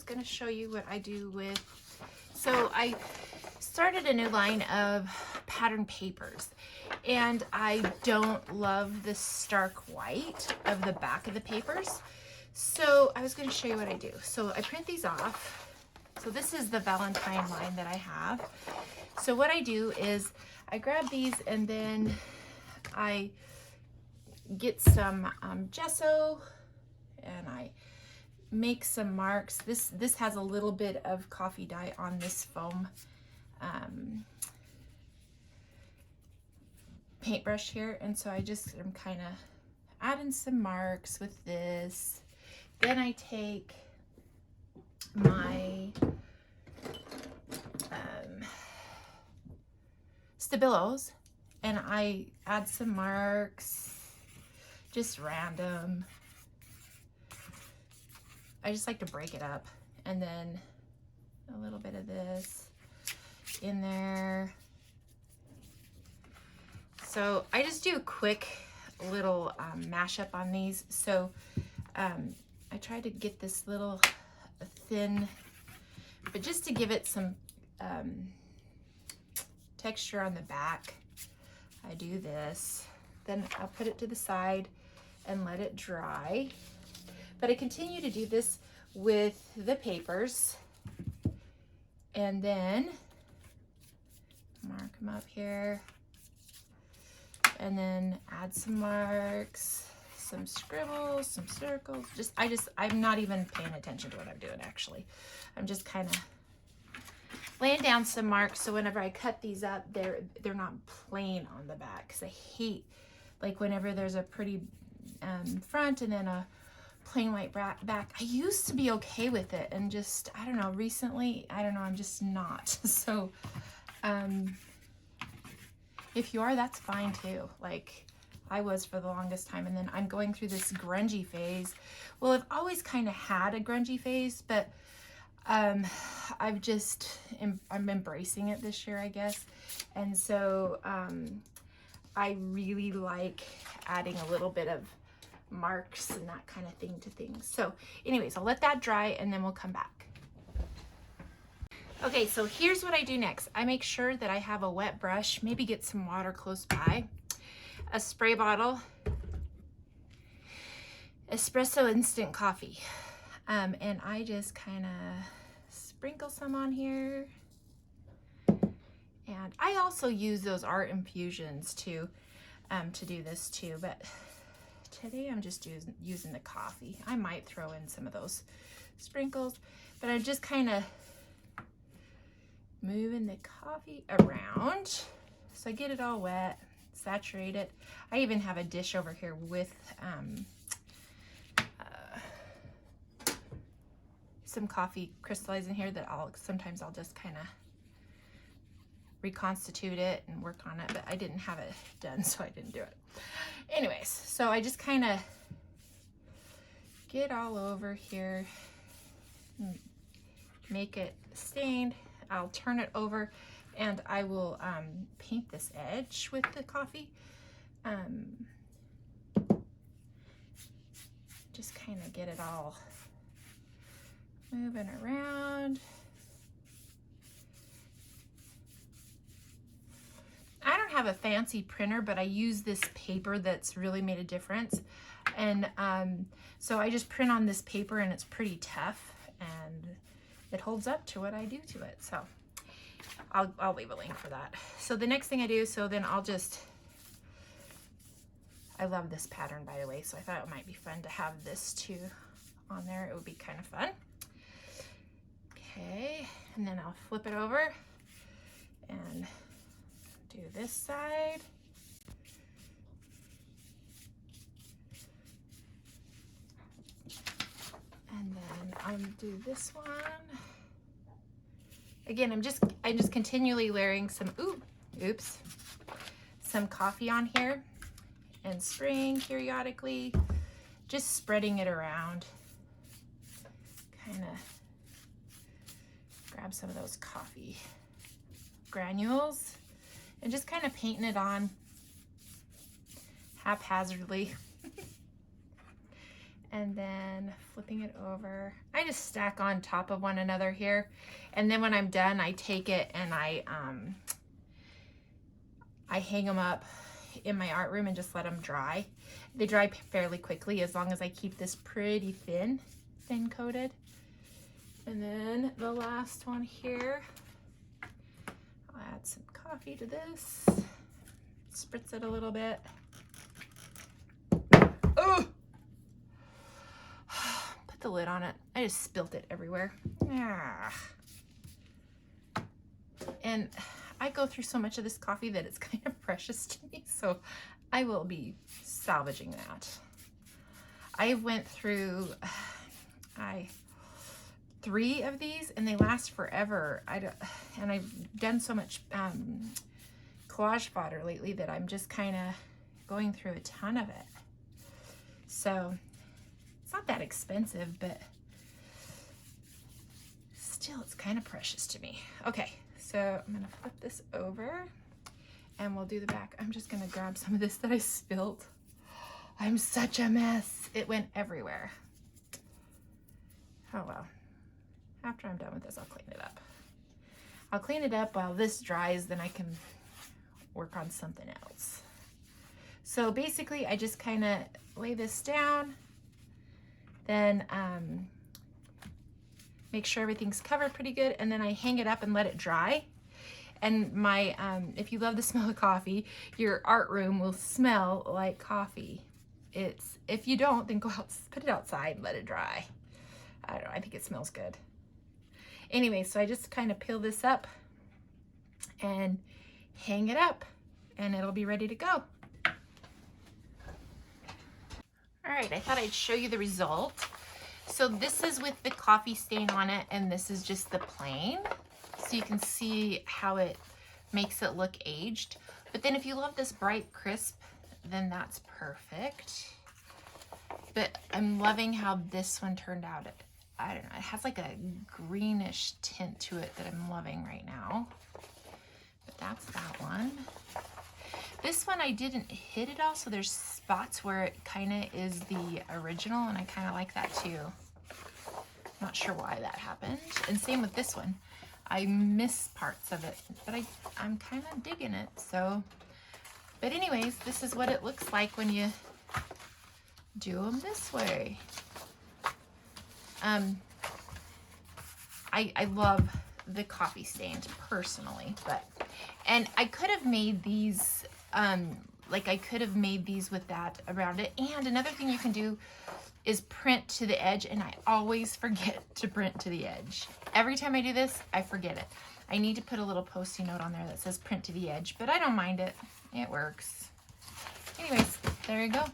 going to show you what I do with, so I started a new line of pattern papers, and I don't love the stark white of the back of the papers. So I was going to show you what I do. So I print these off. So this is the Valentine line that I have. So what I do is I grab these and then I get some gesso and I make some marks. This has a little bit of coffee dye on this foam paintbrush here, and so I just am kind of adding some marks with this. Then I take my Stabilos and I add some marks, just random. I just like to break it up, and then a little bit of this in there. So I just do a quick little mashup on these. So I try to get this little thin, but just to give it some texture on the back, I do this. Then I'll put it to the side and let it dry. But I continue to do this with the papers, and then mark them up here, and then add some marks, some scribbles, some circles. I'm not even paying attention to what I'm doing, actually. I'm just kind of laying down some marks, so whenever I cut these up, they're not plain on the back, because I hate, like, whenever there's a pretty front and then a plain white back. I used to be okay with it, and just, I don't know, recently, I don't know, I'm just not. So if you are, that's fine too. Like I was for the longest time, and then I'm going through this grungy phase. Well, I've always kind of had a grungy phase, but I'm embracing it this year, I guess. And so I really like adding a little bit of marks and that kind of thing to things. So anyways, I'll let that dry and then we'll come back. Okay, so here's what I do next. I make sure that I have a wet brush, maybe get some water close by, a spray bottle, espresso instant coffee, and I just kind of sprinkle some on here. And I also use those art infusions to do this too, but today I'm just using the coffee. I might throw in some of those sprinkles, but I'm just kind of moving the coffee around so I get it all wet, saturate it. I even have a dish over here with some coffee crystallized in here that sometimes I'll just kind of reconstitute it and work on it, but I didn't have it done, so I didn't do it. Anyways, so I just kind of get all over here, make it stained. I'll turn it over and I will paint this edge with the coffee. Just kind of get it all moving around. I don't have a fancy printer, but I use this paper that's really made a difference. And so I just print on this paper, and it's pretty tough, and it holds up to what I do to it. So I'll leave a link for that. So the next thing I do, so then I love this pattern, by the way, so I thought it might be fun to have this too on there. It would be kind of fun. Okay, and then I'll flip it over and do this side. And then I'll do this one. Again, I'm just continually layering some some coffee on here and spraying periodically, just spreading it around. Kind of grab some of those coffee granules and just kind of painting it on haphazardly. and then flipping it over. I just stack on top of one another here. And then when I'm done, I take it and I hang them up in my art room and just let them dry. They dry fairly quickly as long as I keep this pretty thin coated. And then the last one here, I'll add some coffee to this, spritz it a little bit. Oh! Put the lid on it. I just spilt it everywhere. And I go through so much of this coffee that it's kind of precious to me, so I will be salvaging that. I went through 3 of these and they last forever. And I've done so much collage fodder lately that I'm just kind of going through a ton of it. So it's not that expensive, but still it's kind of precious to me. Okay, so I'm gonna flip this over and we'll do the back. I'm just gonna grab some of this that I spilled. I'm such a mess. It went everywhere. Oh well. After I'm done with this, I'll clean it up. I'll clean it up while this dries, then I can work on something else. So basically, I just kind of lay this down, then make sure everything's covered pretty good, and then I hang it up and let it dry. And my, if you love the smell of coffee, your art room will smell like coffee. If you don't, then go out, put it outside and let it dry. I don't know, I think it smells good. Anyway, so I just kind of peel this up and hang it up and it'll be ready to go. All right, I thought I'd show you the result. So this is with the coffee stain on it and this is just the plain. So you can see how it makes it look aged. But then if you love this bright crisp, then that's perfect. But I'm loving how this one turned out. I don't know, it has like a greenish tint to it that I'm loving right now. But that's that one. This one I didn't hit it all, so there's spots where it kind of is the original, and I kind of like that too. Not sure why that happened. And same with this one. I miss parts of it, but I'm kind of digging it, so. But anyways, this is what it looks like when you do them this way. I love the coffee stains personally, and I could have made these, like I could have made these with that around it. And another thing you can do is print to the edge, and I always forget to print to the edge. Every time I do this, I forget it. I need to put a little Post-it note on there that says print to the edge, but I don't mind it. It works. Anyways, there you go.